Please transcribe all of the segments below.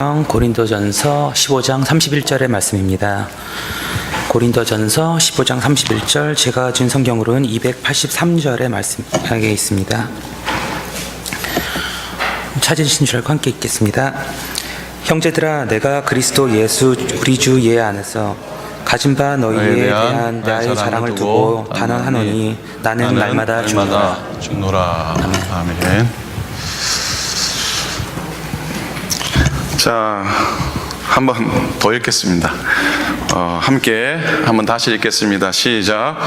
고린도전서 15장 31절의 말씀입니다. 고린도전서 15장 31절, 제가 가진 성경으로는 283절의 말씀에 있습니다. 찾으신 줄 알고 함께 읽겠습니다. 형제들아, 내가 그리스도 예수 우리 주 예 안에서 가진 바 너희에 대한 나의 자랑을 두고 단언하노니 나는 날마다 죽노라. 아멘. 자, 한번 더 읽겠습니다. 함께 한번 다시 읽겠습니다. 시작.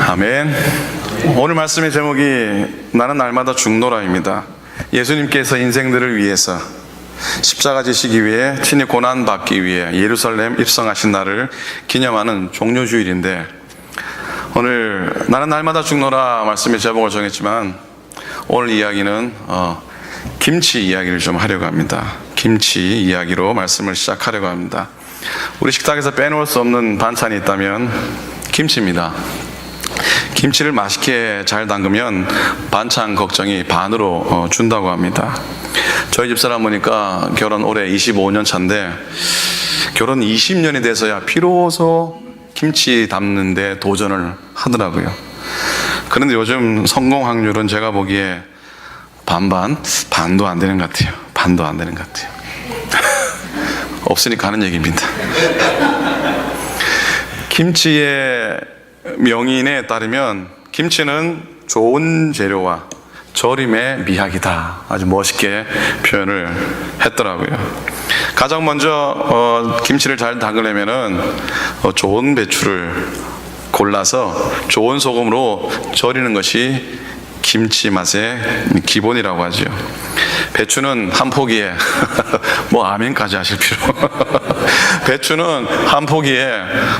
아멘. 오늘 말씀의 제목이 나는 날마다 죽노라입니다. 예수님께서 인생들을 위해서 십자가 지시기 위해 친히 고난 받기 위해 예루살렘 입성하신 날을 기념하는 종료주일인데, 오늘 나는 날마다 죽노라 말씀의 제목을 정했지만 오늘 이야기는 김치 이야기를 좀 하려고 합니다. 김치 이야기로 말씀을 시작하려고 합니다. 우리 식탁에서 빼놓을 수 없는 반찬이 있다면 김치입니다. 김치를 맛있게 잘 담그면 반찬 걱정이 반으로 준다고 합니다. 저희 집사람 보니까 결혼 올해 25년 차인데 결혼 20년이 돼서야 비로소 김치 담는데 도전을 하더라고요. 그런데 요즘 성공 확률은 제가 보기에 반도 안 되는 것 같아요. 반도 안 되는 것 같아요. 없으니까 하는 얘기입니다. 김치의 명인에 따르면 김치는 좋은 재료와 절임의 미학이다. 아주 멋있게 표현을 했더라고요. 가장 먼저 김치를 잘 담그려면은 좋은 배추를 골라서 좋은 소금으로 절이는 것이 김치 맛의 기본이라고 하죠. 배추는 한 포기에 뭐 아멘까지 하실 필요. 배추는 한 포기에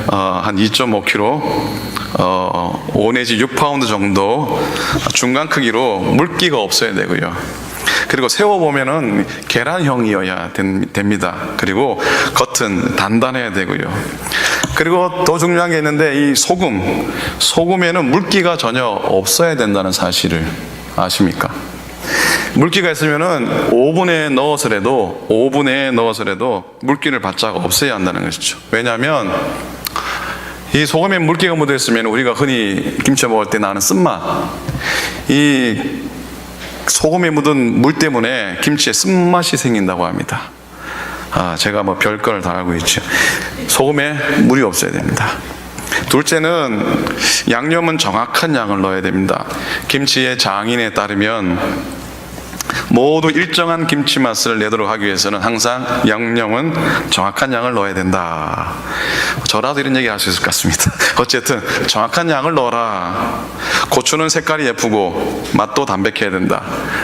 한 2.5kg 5 내지 6파운드 정도 중간 크기로 물기가 없어야 되고요. 그리고 세워보면은 계란형이어야 됩니다. 그리고 겉은 단단해야 되고요. 그리고 더 중요한 게 있는데, 이 소금에는 물기가 전혀 없어야 된다는 사실을 아십니까? 물기가 있으면은 오븐에 넣어서라도 물기를 바짝 없애야 한다는 것이죠. 왜냐하면 이 소금에 물기가 묻어 있으면 우리가 흔히 김치 먹을 때 나는 쓴맛, 이 소금에 묻은 물 때문에 김치에 쓴맛이 생긴다고 합니다. 제가 뭐 별걸 다 알고 있죠. 소금에 물이 없어야 됩니다. 둘째는 양념은 정확한 양을 넣어야 됩니다. 김치의 장인에 따르면 모두 일정한 김치 맛을 내도록 하기 위해서는 항상 양념은 정확한 양을 넣어야 된다. 저라도 이런 얘기 할 수 있을 것 같습니다. 어쨌든 정확한 양을 넣어라. 고추는 색깔이 예쁘고 맛도 담백해야 된다.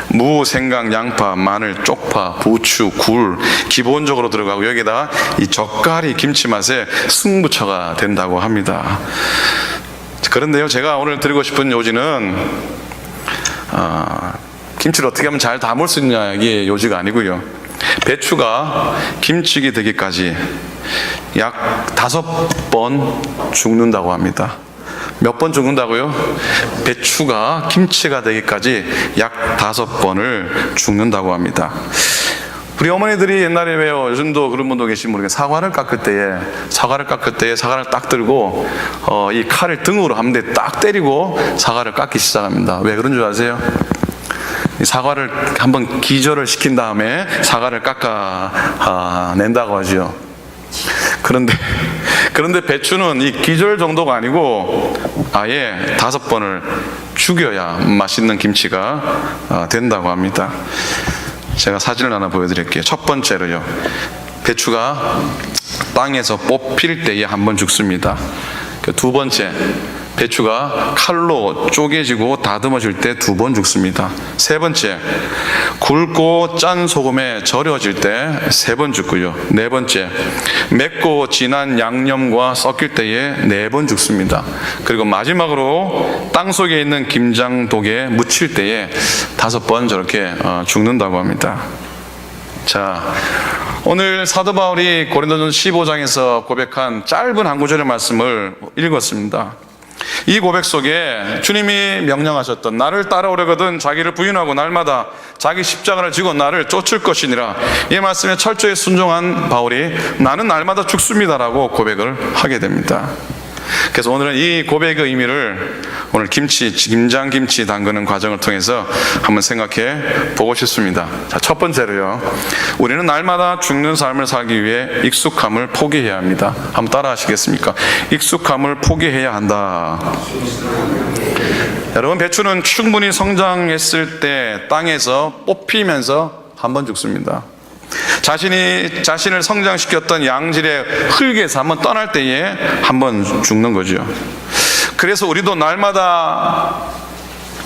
무, 생강, 양파, 마늘, 쪽파, 부추, 굴 기본적으로 들어가고, 여기다가 이 젓갈이 김치 맛의 승부처가 된다고 합니다. 그런데요, 제가 오늘 드리고 싶은 요지는 김치를 어떻게 하면 잘 담을 수 있냐, 이게 요지가 아니고요. 배추가 김치가 되기까지 약 5번 죽는다고 합니다. 몇 번 죽는다고요? 배추가 김치가 되기까지 약 5번을 죽는다고 합니다. 우리 어머니들이 옛날에 왜요, 요즘도 그런 분도 계시면 모르겠어요. 사과를 깎을 때에 사과를 딱 들고 이 칼을 등으로 한 대 딱 때리고 사과를 깎기 시작합니다. 왜 그런 줄 아세요? 사과를 한번 기절을 시킨 다음에 사과를 깎아 낸다고 하죠. 그런데 배추는 이 기절 정도가 아니고 아예 5번을 죽여야 맛있는 김치가 된다고 합니다. 제가 사진을 하나 보여드릴게요. 첫 번째로요, 배추가 땅에서 뽑힐 때에 한 번 죽습니다. 두 번째, 배추가 칼로 쪼개지고 다듬어질 때 2번 죽습니다. 세 번째, 굵고 짠 소금에 절여질 때 3번 죽고요. 네 번째, 맵고 진한 양념과 섞일 때에 4번 죽습니다. 그리고 마지막으로 땅속에 있는 김장독에 묻힐 때에 5번 저렇게 죽는다고 합니다. 자, 오늘 사도 바울이 고린도전서 15장에서 고백한 짧은 한 구절의 말씀을 읽었습니다. 이 고백 속에 주님이 명령하셨던 나를 따라오려거든 자기를 부인하고 날마다 자기 십자가를 지고 나를 쫓을 것이니라, 이 말씀에 철저히 순종한 바울이 나는 날마다 죽습니다라고 고백을 하게 됩니다. 그래서 오늘은 이 고백의 의미를 오늘 김장김치 담그는 과정을 통해서 한번 생각해 보고 싶습니다. 자, 첫 번째로요, 우리는 날마다 죽는 삶을 살기 위해 익숙함을 포기해야 합니다. 한번 따라 하시겠습니까? 익숙함을 포기해야 한다. 여러분, 배추는 충분히 성장했을 때 땅에서 뽑히면서 한번 죽습니다. 자신을 성장시켰던 양질의 흙에서 한번 떠날 때에 한번 죽는 거죠. 그래서 우리도 날마다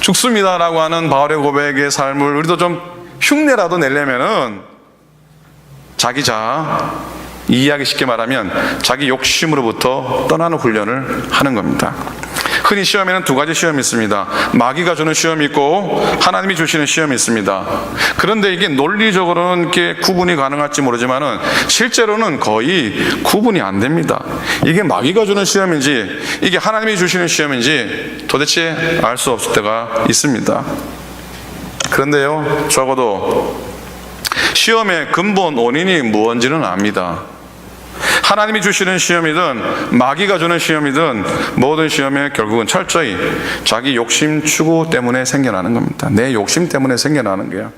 죽습니다라고 하는 바울의 고백의 삶을 우리도 좀 흉내라도 내려면은 자기 자아, 이해하기 쉽게 말하면 자기 욕심으로부터 떠나는 훈련을 하는 겁니다. 흔히 시험에는 두 가지 시험이 있습니다. 마귀가 주는 시험이 있고 하나님이 주시는 시험이 있습니다. 그런데 이게 논리적으로는 이렇게 구분이 가능할지 모르지만은 실제로는 거의 구분이 안 됩니다. 이게 마귀가 주는 시험인지 이게 하나님이 주시는 시험인지 도대체 알 수 없을 때가 있습니다. 그런데요, 적어도 시험의 근본 원인이 무엇인지는 압니다. 하나님이 주시는 시험이든 마귀가 주는 시험이든 모든 시험에 결국은 철저히 자기 욕심 추구 때문에 생겨나는 겁니다. 내 욕심 때문에 생겨나는 거예요.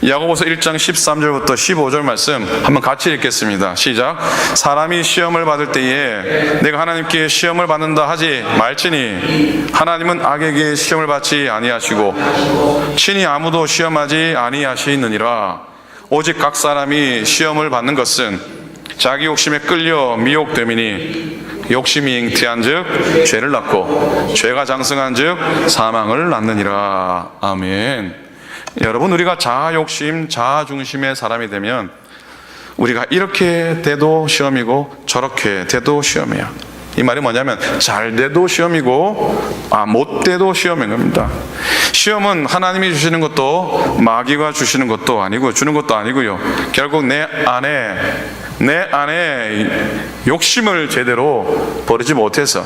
야고보서 1장 13절부터 15절 말씀 한번 같이 읽겠습니다. 시작. 사람이 시험을 받을 때에 내가 하나님께 시험을 받는다 하지 말지니 하나님은 악에게 시험을 받지 아니하시고 친히 아무도 시험하지 아니하시느니라. 오직 각 사람이 시험을 받는 것은 자기 욕심에 끌려 미혹됨이니 욕심이 잉태한 즉 죄를 낳고 죄가 장성한 즉 사망을 낳느니라. 아멘. 여러분, 우리가 자아 욕심, 자아 중심의 사람이 되면 우리가 이렇게 돼도 시험이고 저렇게 돼도 시험이야. 이 말이 뭐냐면 잘 돼도 시험이고 못 돼도 시험인 겁니다. 시험은 하나님이 주시는 것도 마귀가 주시는 것도 아니고 주는 것도 아니고요, 결국 내 안에 욕심을 제대로 버리지 못해서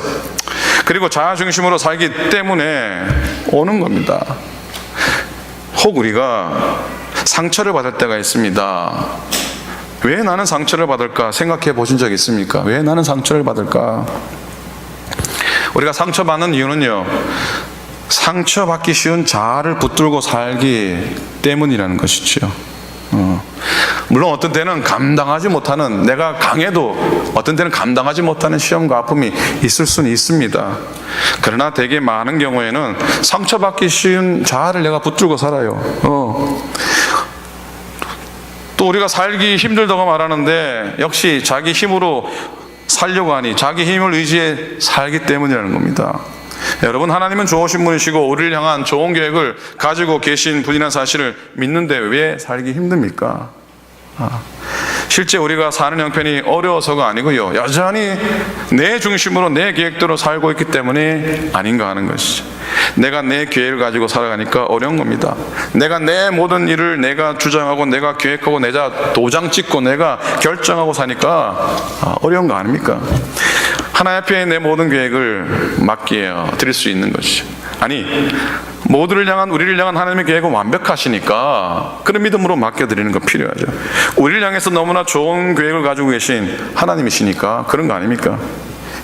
그리고 자아 중심으로 살기 때문에 오는 겁니다. 혹 우리가 상처를 받을 때가 있습니다. 왜 나는 상처를 받을까 생각해 보신 적 있습니까? 왜 나는 상처를 받을까? 우리가 상처받는 이유는요, 상처받기 쉬운 자아를 붙들고 살기 때문이라는 것이죠. 물론 어떤 때는 감당하지 못하는, 내가 강해도 어떤 때는 감당하지 못하는 시험과 아픔이 있을 수는 있습니다. 그러나 되게 많은 경우에는 상처받기 쉬운 자아를 내가 붙들고 살아요. 또 우리가 살기 힘들다고 말하는데 역시 자기 힘으로 살려고 하니 자기 힘을 의지해 살기 때문이라는 겁니다. 여러분, 하나님은 좋으신 분이시고 우리를 향한 좋은 계획을 가지고 계신 분이라는 사실을 믿는데 왜 살기 힘듭니까? 실제 우리가 사는 형편이 어려워서가 아니고요, 여전히 내 중심으로 내 계획대로 살고 있기 때문에 아닌가 하는 것이죠. 내가 내 계획을 가지고 살아가니까 어려운 겁니다. 내가 내 모든 일을 내가 주장하고 내가 계획하고 내가 도장 찍고 내가 결정하고 사니까 어려운 거 아닙니까? 하나님 앞에 내 모든 계획을 맡겨 드릴 수 있는 것이죠. 아니, 우리를 향한 하나님의 계획은 완벽하시니까 그런 믿음으로 맡겨드리는 거 필요하죠. 우리를 향해서 너무나 좋은 계획을 가지고 계신 하나님이시니까 그런 거 아닙니까?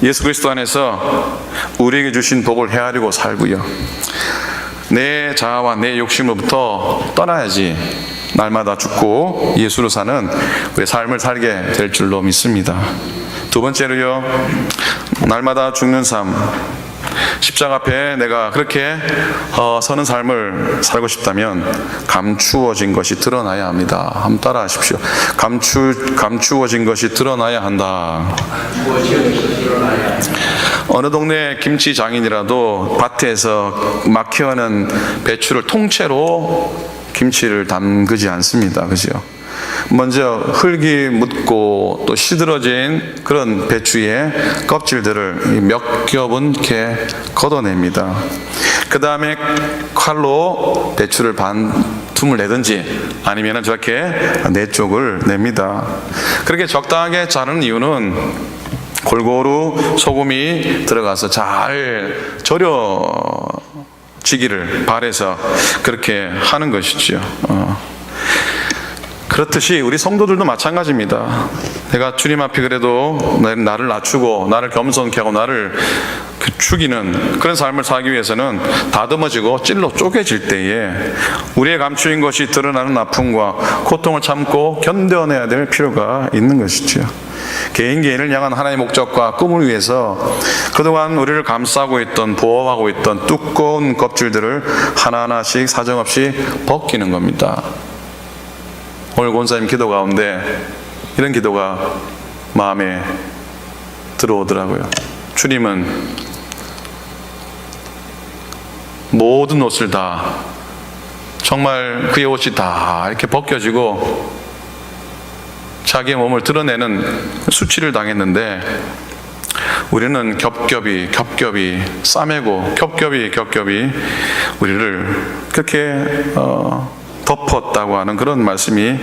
예수 그리스도 안에서 우리에게 주신 복을 헤아리고 살고요, 내 자아와 내 욕심으로부터 떠나야지 날마다 죽고 예수로 사는 우리의 삶을 살게 될 줄로 믿습니다. 두 번째로요, 날마다 죽는 삶, 십자가 앞에 내가 그렇게 서는 삶을 살고 싶다면 감추어진 것이 드러나야 합니다. 한번 따라 하십시오. 감추어진 것이 드러나야 한다. 어느 동네 김치 장인이라도 밭에서 막 키워낸 배추를 통째로 김치를 담그지 않습니다. 그죠? 먼저 흙이 묻고 또 시들어진 그런 배추의 껍질들을 몇 겹은 이렇게 걷어냅니다. 그 다음에 칼로 배추를 반 tum을 내든지 아니면 저렇게 네 쪽을 냅니다. 그렇게 적당하게 자르는 이유는 골고루 소금이 들어가서 잘 절여지기를 바라서 그렇게 하는 것이죠. 그렇듯이 우리 성도들도 마찬가지입니다. 내가 주님 앞에 그래도 나를 낮추고 나를 겸손케 하고 나를 죽이는 그런 삶을 살기 위해서는 다듬어지고 찔러 쪼개질 때에 우리의 감추인 것이 드러나는 아픔과 고통을 참고 견뎌내야 될 필요가 있는 것이죠. 개인을 향한 하나님의 목적과 꿈을 위해서 그동안 우리를 감싸고 있던, 보호하고 있던 두꺼운 껍질들을 하나하나씩 사정없이 벗기는 겁니다. 오늘 권사님 기도 가운데 이런 기도가 마음에 들어오더라고요. 주님은 모든 옷을 다, 정말 그의 옷이 다 이렇게 벗겨지고 자기의 몸을 드러내는 수치를 당했는데 우리는 겹겹이 싸매고 겹겹이 우리를 그렇게 덮었다고 하는 그런 말씀이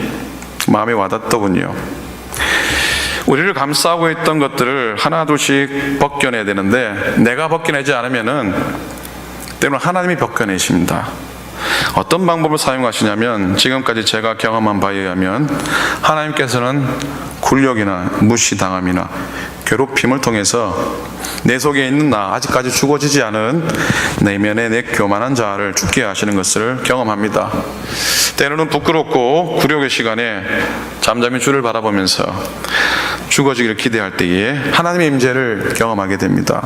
마음에 와닿더군요. 우리를 감싸고 있던 것들을 하나둘씩 벗겨내야 되는데 내가 벗겨내지 않으면은 때로는 하나님이 벗겨내십니다. 어떤 방법을 사용하시냐면 지금까지 제가 경험한 바에 의하면 하나님께서는 굴욕이나 무시당함이나 괴롭힘을 통해서 내 속에 있는 나, 아직까지 죽어지지 않은 내면의 내 교만한 자아를 죽게 하시는 것을 경험합니다. 때로는 부끄럽고 굴욕의 시간에 잠잠히 주를 바라보면서 죽어지기를 기대할 때에 하나님의 임재를 경험하게 됩니다.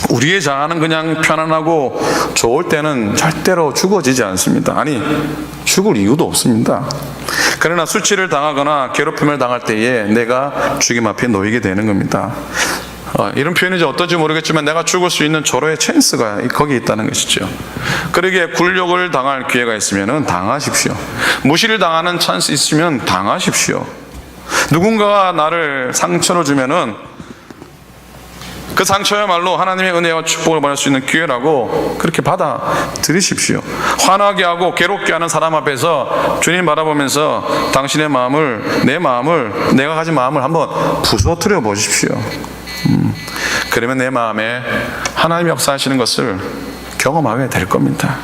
우리의 자아는 그냥 편안하고 좋을 때는 절대로 죽어지지 않습니다. 아니, 죽을 이유도 없습니다. 그러나 수치를 당하거나 괴롭힘을 당할 때에 내가 죽임 앞에 놓이게 되는 겁니다. 이런 표현이 어떨지 모르겠지만 내가 죽을 수 있는 절호의 찬스가 거기에 있다는 것이죠. 그러기에 굴욕을 당할 기회가 있으면 당하십시오. 무시를 당하는 찬스 있으면 당하십시오. 누군가가 나를 상처를 주면은 그 상처야말로 하나님의 은혜와 축복을 받을 수 있는 기회라고 그렇게 받아들이십시오. 화나게 하고 괴롭게 하는 사람 앞에서 주님 바라보면서 당신의 마음을, 내 마음을, 내가 가진 마음을 한번 부서뜨려 보십시오. 그러면 내 마음에 하나님이 역사하시는 것을 경험하게 될 겁니다.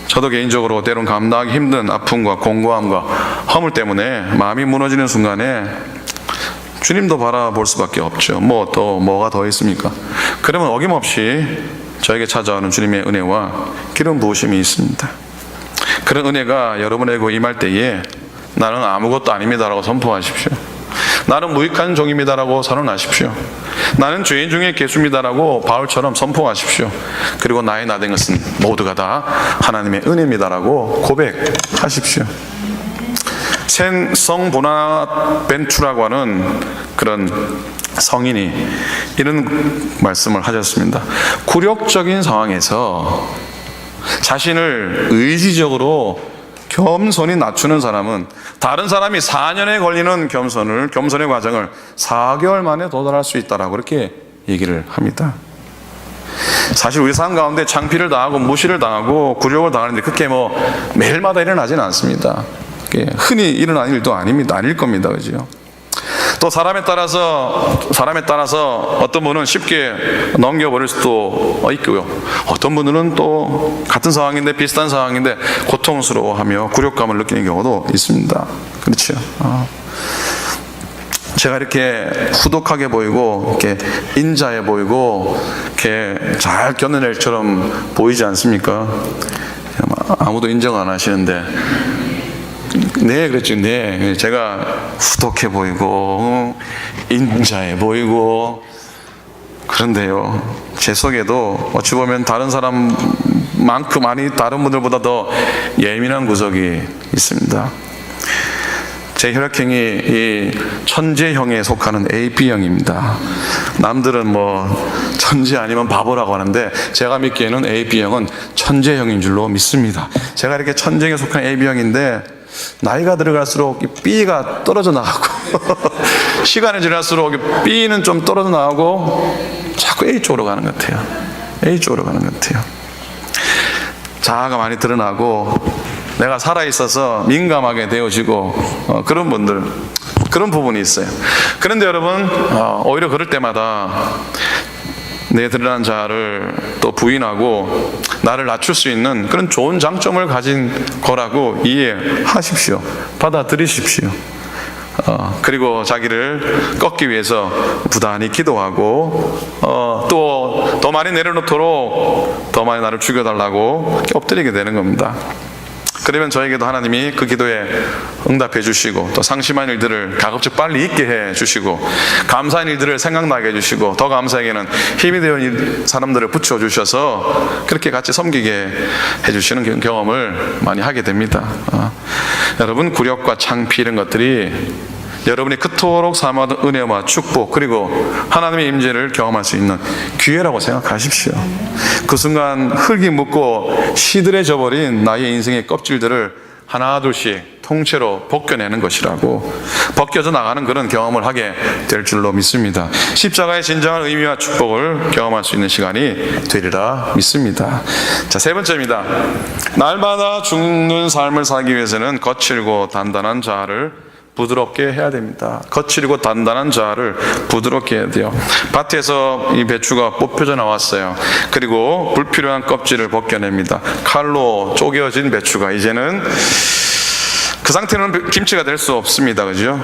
저도 개인적으로 때론 감당하기 힘든 아픔과 공고함과 허물 때문에 마음이 무너지는 순간에 주님도 바라볼 수밖에 없죠. 뭐가 더 있습니까? 그러면 어김없이 저에게 찾아오는 주님의 은혜와 기름 부으심이 있습니다. 그런 은혜가 여러분에게 임할 때에 나는 아무것도 아닙니다라고 선포하십시오. 나는 무익한 종입니다라고 선언하십시오. 나는 죄인 중에 개수입니다라고 바울처럼 선포하십시오. 그리고 나의 나된 것은 모두가 다 하나님의 은혜입니다라고 고백하십시오. 생 보나벤투라고 하는 그런 성인이 이런 말씀을 하셨습니다. 굴욕적인 상황에서 자신을 의지적으로 겸손히 낮추는 사람은 다른 사람이 4년에 걸리는 겸손의 과정을 4개월 만에 도달할 수 있다라고 그렇게 얘기를 합니다. 사실 우리 삶 가운데 창피를 당하고 무시를 당하고 굴욕을 당하는데 그렇게 매일마다 일어나지는 않습니다. 흔히 일어나는 일도 아닐 겁니다. 그죠? 또 사람에 따라서 어떤 분은 쉽게 넘겨버릴 수도 있고요. 어떤 분들은 또 같은 상황인데 비슷한 상황인데 고통스러워하며 굴욕감을 느끼는 경우도 있습니다. 그렇죠? 제가 이렇게 후덕하게 보이고 이렇게 인자해 보이고 이렇게 잘 견뎌낼 처럼 보이지 않습니까? 아무도 인정 안 하시는데 네, 그랬죠. 네, 제가 후덕해 보이고 인자해 보이고 그런데요, 제 속에도 어찌 보면 다른 사람만큼 아니 다른 분들보다 더 예민한 구석이 있습니다. 제 혈액형이 이 천재형에 속하는 AB형입니다. 남들은 천재 아니면 바보라고 하는데 제가 믿기에는 AB형은 천재형인 줄로 믿습니다. 제가 이렇게 천재형에 속한 AB형인데 나이가 들어갈수록 이 B가 떨어져 나가고 시간이 지날수록 B는 좀 떨어져 나가고 자꾸 A 쪽으로 가는 것 같아요. A쪽으로 가는 것 같아요. 자아가 많이 드러나고 내가 살아있어서 민감하게 되어지고 그런 분들, 그런 부분이 있어요. 그런데 여러분, 오히려 그럴 때마다 내 드러난 자아를 또 부인하고 나를 낮출 수 있는 그런 좋은 장점을 가진 거라고 이해하십시오. 받아들이십시오. 그리고 자기를 꺾기 위해서 부단히 기도하고 또 더 많이 내려놓도록 더 많이 나를 죽여달라고 엎드리게 되는 겁니다. 그러면 저에게도 하나님이 그 기도에 응답해 주시고 또 상심한 일들을 가급적 빨리 잊게 해 주시고 감사한 일들을 생각나게 해 주시고 더 감사하게는 힘이 되는 사람들을 붙여 주셔서 그렇게 같이 섬기게 해 주시는 경험을 많이 하게 됩니다. 여러분, 굴욕과 창피 이런 것들이 여러분이 그토록 삼아둔 은혜와 축복 그리고 하나님의 임재를 경험할 수 있는 기회라고 생각하십시오. 그 순간 흙이 묻고 시들해져 버린 나의 인생의 껍질들을 하나 둘씩 통째로 벗겨내는 것이라고, 벗겨져 나가는 그런 경험을 하게 될 줄로 믿습니다. 십자가의 진정한 의미와 축복을 경험할 수 있는 시간이 되리라 믿습니다. 자, 세 번째입니다. 날마다 죽는 삶을 살기 위해서는 거칠고 단단한 자아를 부드럽게 해야 됩니다. 거칠고 단단한 자아를 부드럽게 해야 돼요. 밭에서 이 배추가 뽑혀져 나왔어요. 그리고 불필요한 껍질을 벗겨냅니다. 칼로 쪼개어진 배추가 이제는 그 상태는 김치가 될 수 없습니다. 그죠?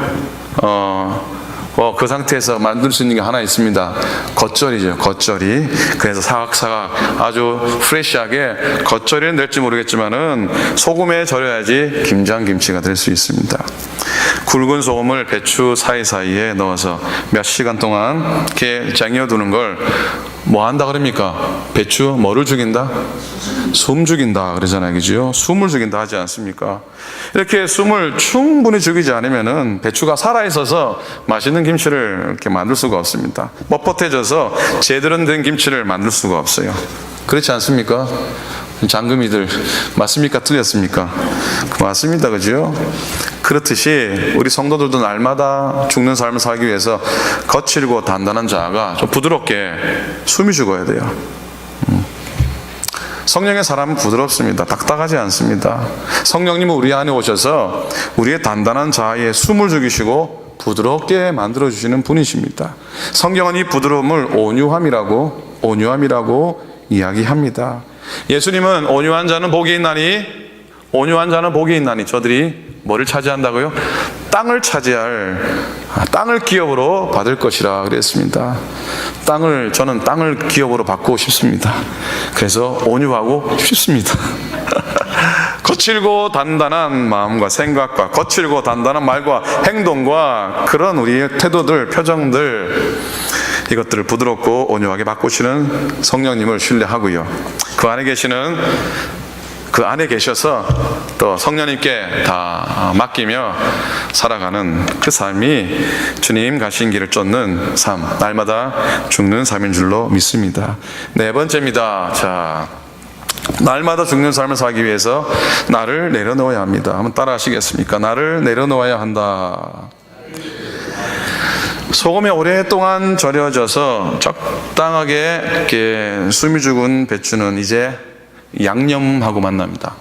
그 상태에서 만들 수 있는 게 하나 있습니다. 겉절이죠. 겉절이. 그래서 사각사각 아주 프레시하게 겉절이는 될지 모르겠지만은 소금에 절여야지 김장김치가 될 수 있습니다. 굵은 소금을 배추 사이사이에 넣어서 몇 시간 동안 이렇게 쟁여두는 걸 뭐 한다 그럽니까? 배추 뭐를 죽인다? 숨 죽인다 그러잖아요. 그죠? 숨을 죽인다 하지 않습니까? 이렇게 숨을 충분히 죽이지 않으면은 배추가 살아있어서 맛있는 김치를 이렇게 만들 수가 없습니다. 뻣뻣해져서 제대로 된 김치를 만들 수가 없어요. 그렇지 않습니까? 장금이들 맞습니까? 틀렸습니까? 맞습니다. 그죠? 그렇듯이 우리 성도들도 날마다 죽는 삶을 살기 위해서 거칠고 단단한 자아가 좀 부드럽게 숨이 죽어야 돼요. 성령의 사람은 부드럽습니다. 딱딱하지 않습니다. 성령님은 우리 안에 오셔서 우리의 단단한 자아에 숨을 죽이시고 부드럽게 만들어주시는 분이십니다. 성경은 이 부드러움을 온유함이라고 이야기합니다. 예수님은 온유한 자는 복이 있나니 저들이 뭐를 차지한다고요? 땅을 기업으로 받을 것이라 그랬습니다. 저는 땅을 기업으로 받고 싶습니다. 그래서 온유하고 싶습니다. 거칠고 단단한 마음과 생각과 거칠고 단단한 말과 행동과 그런 우리의 태도들, 표정들, 이것들을 부드럽고 온유하게 바꾸시는 성령님을 신뢰하고요. 그 안에 계셔서 또 성령님께 다 맡기며 살아가는 그 삶이 주님 가신 길을 쫓는 삶, 날마다 죽는 삶인 줄로 믿습니다. 네 번째입니다. 자, 날마다 죽는 삶을 살기 위해서 나를 내려놓아야 합니다. 한번 따라 하시겠습니까? 나를 내려놓아야 한다. 소금에 오랫동안 절여져서 적당하게 이렇게 숨이 죽은 배추는 이제 양념하고 만납니다.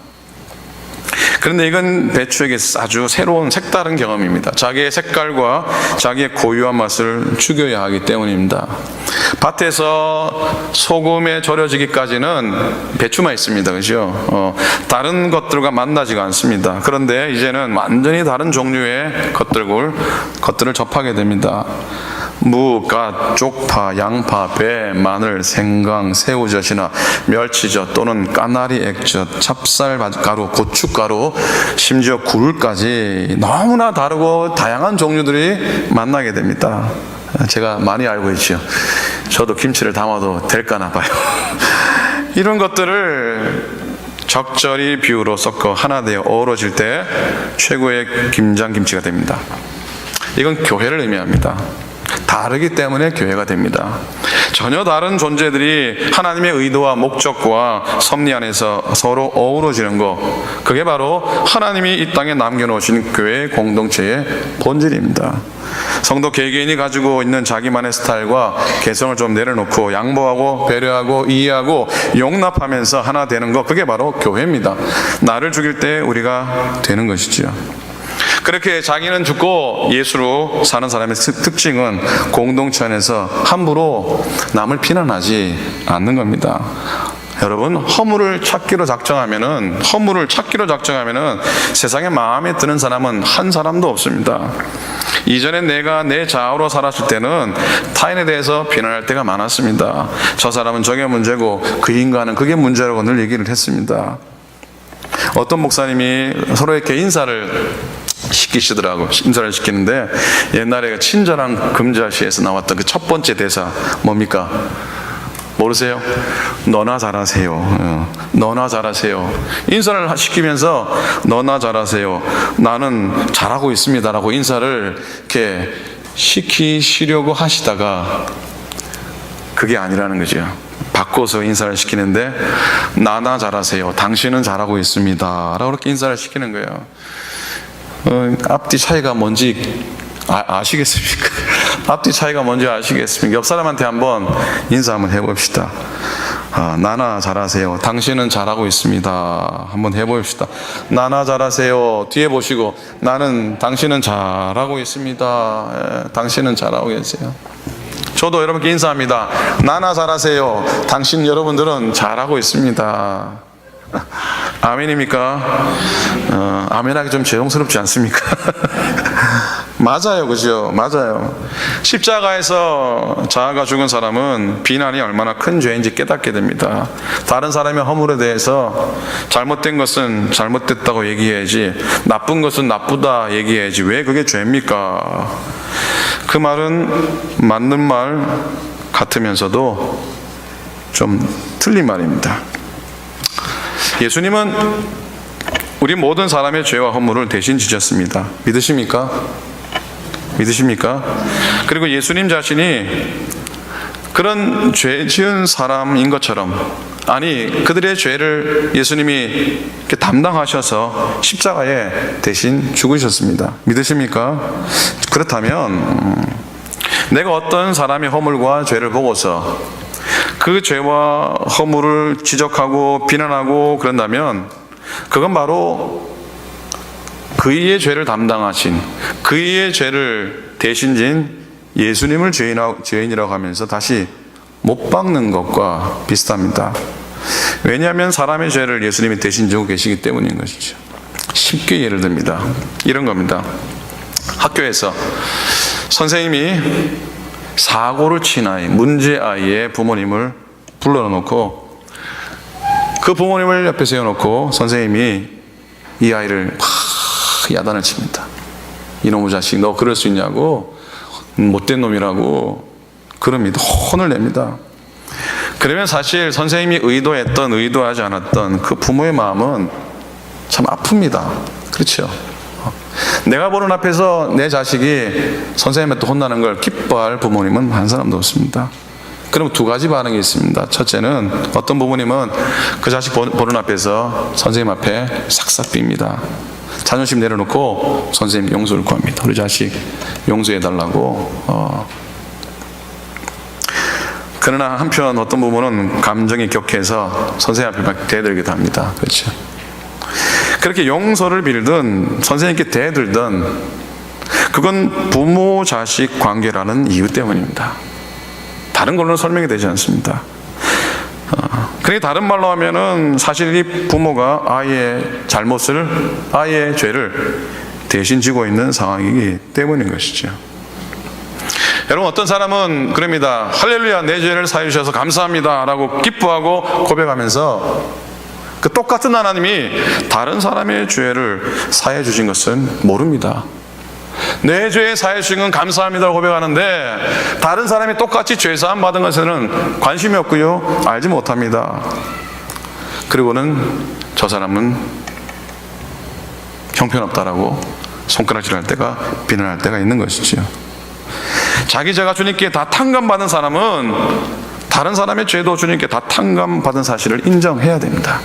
그런데 이건 배추에게 아주 새로운 색다른 경험입니다. 자기의 색깔과 자기의 고유한 맛을 죽여야 하기 때문입니다. 밭에서 소금에 절여지기까지는 배추만 있습니다. 그죠? 다른 것들과 만나지가 않습니다. 그런데 이제는 완전히 다른 종류의 것들을 접하게 됩니다. 무, 갓, 쪽파, 양파, 배, 마늘, 생강, 새우젓이나 멸치젓 또는 까나리 액젓, 찹쌀가루, 고춧가루, 심지어 굴까지 너무나 다르고 다양한 종류들이 만나게 됩니다. 제가 많이 알고 있죠. 저도 김치를 담아도 될까나 봐요. 이런 것들을 적절히 비율로 섞어 하나 되어 어우러질 때 최고의 김장김치가 됩니다. 이건 교회를 의미합니다. 다르기 때문에 교회가 됩니다. 전혀 다른 존재들이 하나님의 의도와 목적과 섭리 안에서 서로 어우러지는 것, 그게 바로 하나님이 이 땅에 남겨놓으신 교회의 공동체의 본질입니다. 성도 개개인이 가지고 있는 자기만의 스타일과 개성을 좀 내려놓고 양보하고 배려하고 이해하고 용납하면서 하나 되는 것, 그게 바로 교회입니다. 나를 죽일 때 우리가 되는 것이지요. 그렇게 자기는 죽고 예수로 사는 사람의 특징은 공동체 안에서 함부로 남을 비난하지 않는 겁니다. 여러분, 허물을 찾기로 작정하면은 세상에 마음에 드는 사람은 한 사람도 없습니다. 이전에 내가 내 자아로 살았을 때는 타인에 대해서 비난할 때가 많았습니다. 저 사람은 저게 문제고 그 인간은 그게 문제라고 늘 얘기를 했습니다. 어떤 목사님이 서로에게 인사를 시키는데, 옛날에 친절한 금자시에서 나왔던 그 첫 번째 대사 뭡니까? 모르세요? 너나 잘하세요. 너나 잘하세요. 인사를 시키면서 너나 잘하세요. 나는 잘하고 있습니다라고 인사를 이렇게 시키시려고 하시다가 그게 아니라는 거죠. 바꿔서 인사를 시키는데 나나 잘하세요. 당신은 잘하고 있습니다. 라고 그렇게 인사를 시키는 거예요. 앞뒤 차이가 뭔지 아시겠습니까? 앞뒤 차이가 뭔지 아시겠습니까? 옆 사람한테 한번 인사 한번 해봅시다. 나나 잘하세요. 당신은 잘하고 있습니다. 한번 해봅시다. 나나 잘하세요. 뒤에 보시고 당신은 잘하고 있습니다. 당신은 잘하고 계세요. 저도 여러분께 인사합니다. 나나 잘하세요. 당신 여러분들은 잘하고 있습니다. 아멘입니까? 아멘하기 좀 죄송스럽지 않습니까? 맞아요, 그죠? 맞아요. 십자가에서 자아가 죽은 사람은 비난이 얼마나 큰 죄인지 깨닫게 됩니다. 다른 사람의 허물에 대해서 잘못된 것은 잘못됐다고 얘기해야지, 나쁜 것은 나쁘다 얘기해야지, 왜 그게 죄입니까? 그 말은 맞는 말 같으면서도 좀 틀린 말입니다. 예수님은 우리 모든 사람의 죄와 허물을 대신 지셨습니다. 믿으십니까? 그리고 예수님 자신이 그런 죄 지은 사람인 것처럼, 아니 그들의 죄를 예수님이 이렇게 담당하셔서 십자가에 대신 죽으셨습니다. 믿으십니까? 그렇다면 내가 어떤 사람의 허물과 죄를 보고서 그 죄와 허물을 지적하고 비난하고 그런다면 그건 바로 그의 죄를 담당하신, 그의 죄를 대신 진 예수님을 죄인이라고 하면서 다시 못 박는 것과 비슷합니다. 왜냐하면 사람의 죄를 예수님이 대신 지고 계시기 때문인 것이죠. 쉽게 예를 듭니다. 이런 겁니다. 학교에서 선생님이 사고를 친 아이, 문제 아이의 부모님을 불러놓고 그 부모님을 옆에 세워놓고 선생님이 이 아이를 막 야단을 칩니다. 이놈의 자식, 너 그럴 수 있냐고, 못된 놈이라고 그럽니다. 혼을 냅니다. 그러면 사실 선생님이 의도했던 의도하지 않았던 그 부모의 마음은 참 아픕니다. 그렇죠? 내가 보는 앞에서 내 자식이 선생님한테 혼나는 걸 기뻐할 부모님은 한 사람도 없습니다. 그럼 두 가지 반응이 있습니다. 첫째는 어떤 부모님은 그 자식 보는 앞에서 선생님 앞에 싹싹 빕니다. 자존심 내려놓고 선생님 용서를 구합니다. 우리 자식 용서해달라고. 그러나 한편 어떤 부모는 감정이 격해서 선생님 앞에 막 대들기도 합니다. 그렇죠? 그렇게 용서를 빌든 선생님께 대들든 그건 부모 자식 관계라는 이유 때문입니다. 다른 걸로는 설명이 되지 않습니다. 그러니까 다른 말로 하면은 사실 이 부모가 아이의 잘못을, 아이의 죄를 대신 지고 있는 상황이기 때문인 것이죠. 여러분, 어떤 사람은 그럽니다. 할렐루야, 내 죄를 사해 주셔서 감사합니다 라고 기뻐하고 고백하면서 그 똑같은 하나님이 다른 사람의 죄를 사해 주신 것은 모릅니다. 내 죄에 사해 주신 건 감사합니다 고백하는데 다른 사람이 똑같이 죄 사함 받은 것에는 관심이 없고요, 알지 못합니다. 그리고는 저 사람은 형편없다라고 손가락질할 때가, 비난할 때가 있는 것이죠. 자기 죄가 주님께 다 탕감받은 사람은 다른 사람의 죄도 주님께 다 탕감받은 사실을 인정해야 됩니다.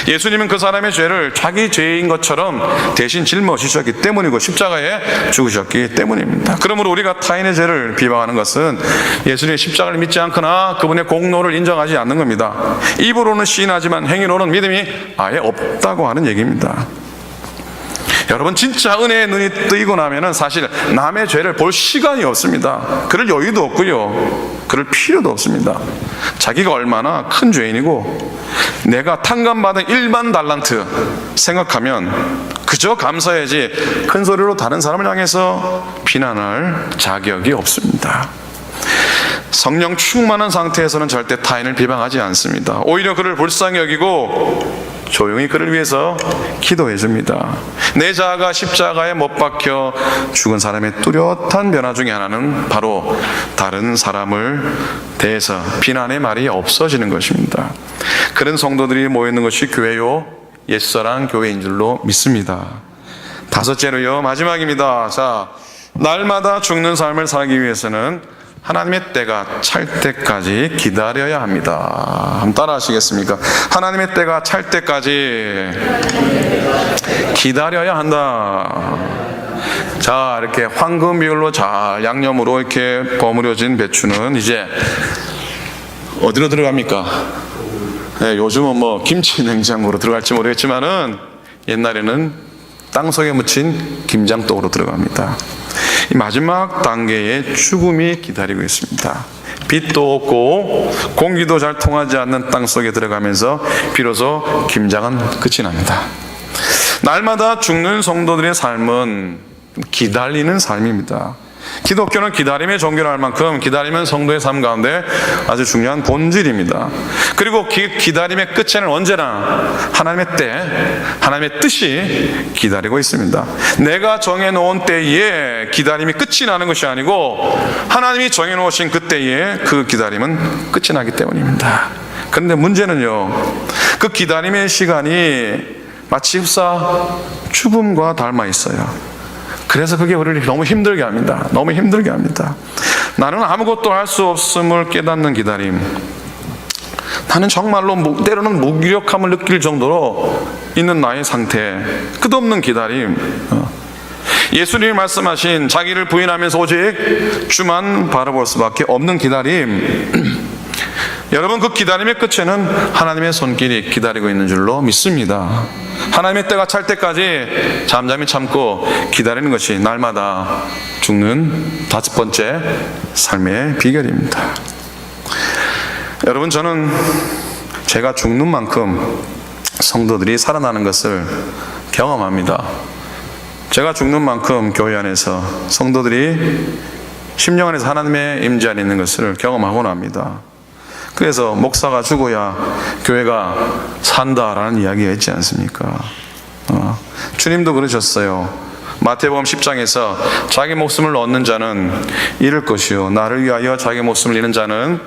예수님은 그 사람의 죄를 자기 죄인 것처럼 대신 짊어지셨기 때문이고 십자가에 죽으셨기 때문입니다. 그러므로 우리가 타인의 죄를 비방하는 것은 예수님의 십자가를 믿지 않거나 그분의 공로를 인정하지 않는 겁니다. 입으로는 시인하지만 행위로는 믿음이 아예 없다고 하는 얘기입니다. 여러분, 진짜 은혜의 눈이 뜨이고 나면은 사실 남의 죄를 볼 시간이 없습니다. 그럴 여유도 없고요, 그럴 필요도 없습니다. 자기가 얼마나 큰 죄인이고 내가 탕감받은 1만 달란트 생각하면 그저 감사해야지 큰 소리로 다른 사람을 향해서 비난할 자격이 없습니다. 성령 충만한 상태에서는 절대 타인을 비방하지 않습니다. 오히려 그를 불쌍히 여기고 조용히 그를 위해서 기도해 줍니다. 내 자아가 십자가에 못 박혀 죽은 사람의 뚜렷한 변화 중에 하나는 바로 다른 사람을 대해서 비난의 말이 없어지는 것입니다. 그런 성도들이 모여있는 것이 교회요, 옛사랑 교회인 줄로 믿습니다. 다섯째로요, 마지막입니다. 자, 날마다 죽는 삶을 살기 위해서는 하나님의 때가 찰 때까지 기다려야 합니다. 한번 따라 하시겠습니까? 하나님의 때가 찰 때까지 기다려야 한다. 자, 이렇게 황금 비율로 잘 양념으로 이렇게 버무려진 배추는 이제 어디로 들어갑니까? 네, 요즘은 뭐 김치 냉장고로 들어갈지 모르겠지만은 옛날에는 땅속에 묻힌 김장독으로 들어갑니다. 이 마지막 단계의 죽음이 기다리고 있습니다. 빛도 없고 공기도 잘 통하지 않는 땅속에 들어가면서 비로소 김장은 끝이 납니다. 날마다 죽는 성도들의 삶은 기다리는 삶입니다. 기독교는 기다림의 종교라 할 만큼 기다림은 성도의 삶 가운데 아주 중요한 본질입니다. 그리고 기다림의 끝에는 언제나 하나님의 때, 하나님의 뜻이 기다리고 있습니다. 내가 정해놓은 때에 기다림이 끝이 나는 것이 아니고 하나님이 정해놓으신 그 때에 그 기다림은 끝이 나기 때문입니다. 그런데 문제는요, 그 기다림의 시간이 마치 흡사 죽음과 닮아 있어요. 그래서 그게 우리를 너무 힘들게 합니다. 너무 힘들게 합니다. 나는 아무것도 할 수 없음을 깨닫는 기다림, 나는 정말로 때로는 무기력함을 느낄 정도로 있는 나의 상태, 끝없는 기다림, 예수님이 말씀하신 자기를 부인하면서 오직 주만 바라볼 수밖에 없는 기다림, 여러분, 그 기다림의 끝에는 하나님의 손길이 기다리고 있는 줄로 믿습니다. 하나님의 때가 찰 때까지 잠잠히 참고 기다리는 것이 날마다 죽는 다섯 번째 삶의 비결입니다. 여러분, 저는 제가 죽는 만큼 성도들이 살아나는 것을 경험합니다. 제가 죽는 만큼 교회 안에서 성도들이 심령 안에서 하나님의 임재 안에 있는 것을 경험하곤 합니다. 그래서 목사가 죽어야 교회가 산다라는 이야기가 있지 않습니까? 주님도 그러셨어요. 마태복음 10장에서 자기 목숨을 얻는 자는 잃을 것이요 나를 위하여 자기 목숨을 잃는 자는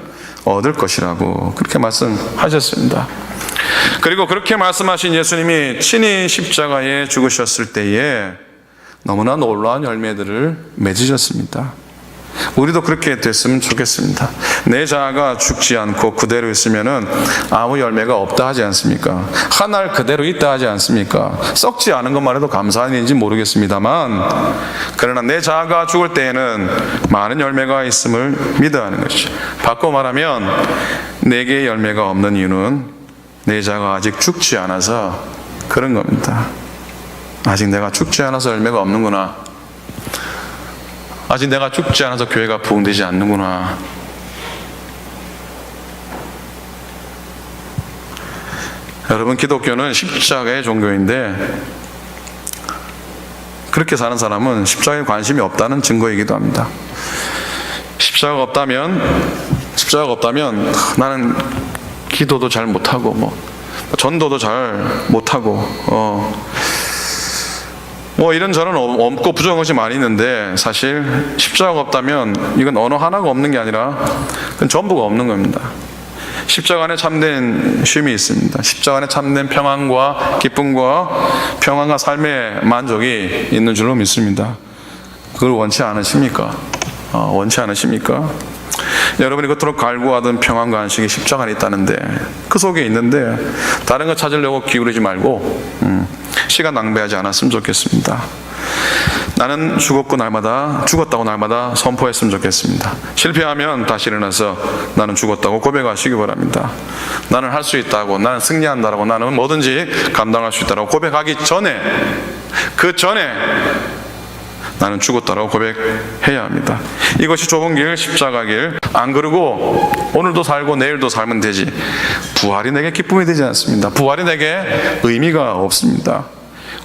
얻을 것이라고 그렇게 말씀하셨습니다. 그리고 그렇게 말씀하신 예수님이 친히 십자가에 죽으셨을 때에 너무나 놀라운 열매들을 맺으셨습니다. 우리도 그렇게 됐으면 좋겠습니다. 내 자아가 죽지 않고 그대로 있으면은 아무 열매가 없다 하지 않습니까? 한 알 그대로 있다 하지 않습니까? 썩지 않은 것만 해도 감사한 일인지 모르겠습니다만, 그러나 내 자아가 죽을 때에는 많은 열매가 있음을 믿어야 하는 것이죠. 바꿔 말하면 내게 열매가 없는 이유는 내 자아가 아직 죽지 않아서 그런 겁니다. 아직 내가 죽지 않아서 열매가 없는구나. 아직 내가 죽지 않아서 교회가 부흥되지 않는구나. 여러분, 기독교는 십자가의 종교인데 그렇게 사는 사람은 십자가에 관심이 없다는 증거이기도 합니다. 십자가가 없다면 나는 기도도 잘 못하고 전도도 잘 못하고 이런저런 없고 부족한 것이 많이 있는데, 사실 십자가가 없다면 이건 언어 하나가 없는 게 아니라 그건 전부가 없는 겁니다. 십자가 안에 참된 쉼이 있습니다. 십자가 안에 참된 평안과 기쁨과 평안과 삶의 만족이 있는 줄로 믿습니다. 그걸 원치 않으십니까? 원치 않으십니까? 여러분이 그토록 갈구하던 평안과 안식이 십자가 안에 있다는데, 그 속에 있는데 다른 거 찾으려고 기울이지 말고 시간 낭비하지 않았으면 좋겠습니다. 나는 죽었다고 날마다 선포했으면 좋겠습니다. 실패하면 다시 일어나서 나는 죽었다고 고백하시기 바랍니다. 나는 할 수 있다고, 나는 승리한다라고, 나는 뭐든지 감당할 수 있다고 고백하기 전에, 그 전에 나는 죽었다라고 고백해야 합니다. 이것이 좁은 길, 십자가 길. 안 그러고 오늘도 살고 내일도 살면 되지, 부활이 내게 기쁨이 되지 않습니다. 부활이 내게 의미가 없습니다.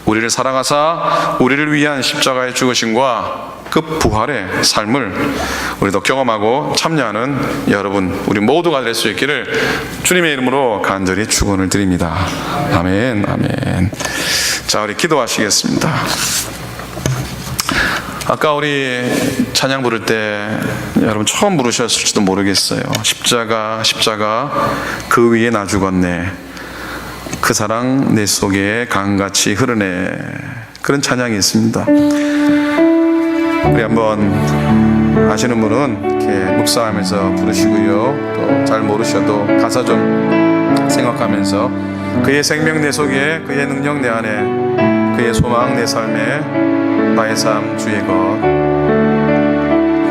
우리를 사랑하사 우리를 위한 십자가의 죽으심과 그 부활의 삶을 우리도 경험하고 참여하는 여러분, 우리 모두가 될 수 있기를 주님의 이름으로 간절히 축원을 드립니다. 아멘, 아멘. 자, 우리 기도하시겠습니다. 아까 우리 찬양 부를 때 여러분 처음 부르셨을지도 모르겠어요. 십자가, 십자가, 그 위에 나 죽었네. 그 사랑 내 속에 강같이 흐르네. 그런 찬양이 있습니다. 우리 한번 아시는 분은 이렇게 묵상하면서 부르시고요. 또 잘 모르셔도 가사 좀 생각하면서 그의 생명 내 속에, 그의 능력 내 안에, 그의 소망 내 삶에, 나의 삶 주의 것,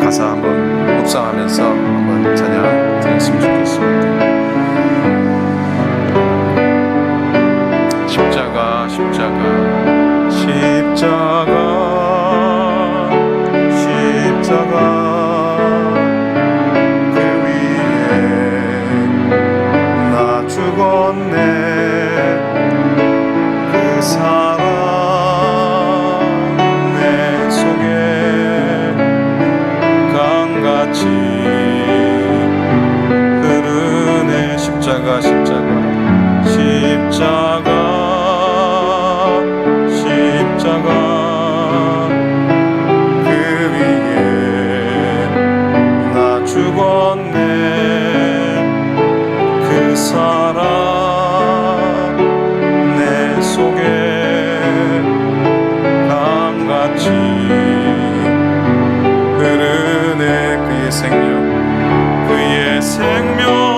가사 한번 묵상하면서 한번 찬양 드렸으면 좋겠습니다. 십자가, 십자가, 십자가, 십자가, 그 위에 나 죽었네. 그 사랑 내 속에 강같이 흐르네. 십자가, 십자가, 십자가, 십자가, 그 위에 나 죽었네. 그 사랑 내 속에 강같이 흐르네. 그의 생명, 그의 생명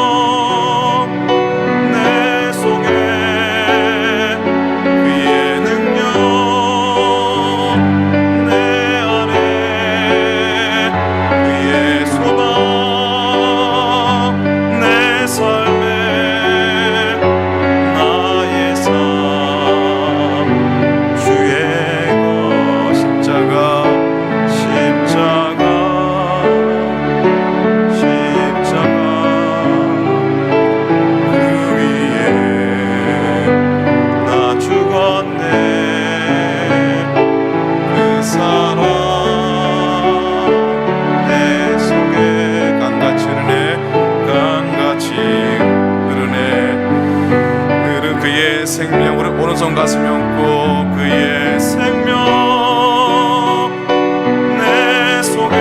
오른손 가슴에 얹고 그의 생명 내 속에,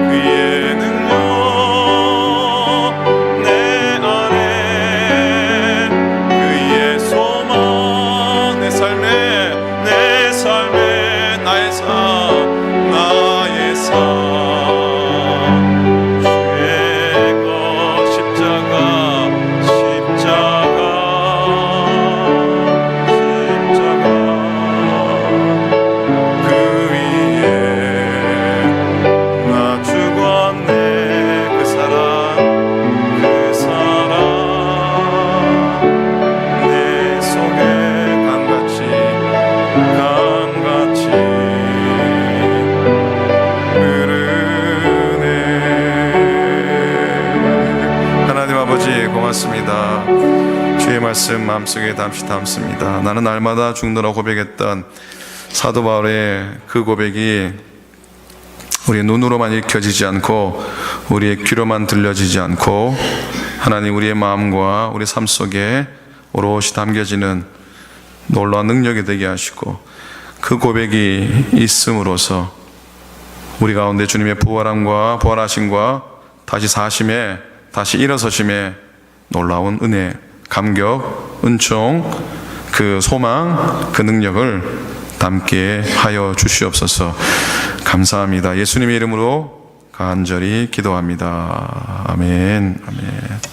그의 능력 내 안에, 그의 소망 내 삶에, 내 삶에, 나의 삶, 나의 삶, 고맙습니다. 주의 말씀 마음속에 담습니다. 나는 날마다 죽노라 고백했던 사도 바울의 그 고백이 우리의 눈으로만 읽혀지지 않고 우리의 귀로만 들려지지 않고 하나님 우리의 마음과 우리 삶 속에 오롯이 담겨지는 놀라운 능력이 되게 하시고, 그 고백이 있음으로써 우리 가운데 주님의 부활함과 부활하심과 다시 사심에, 다시 일어서심에 놀라운 은혜, 감격, 은총, 그 소망, 그 능력을 담게 하여 주시옵소서. 감사합니다. 예수님의 이름으로 간절히 기도합니다. 아멘. 아멘.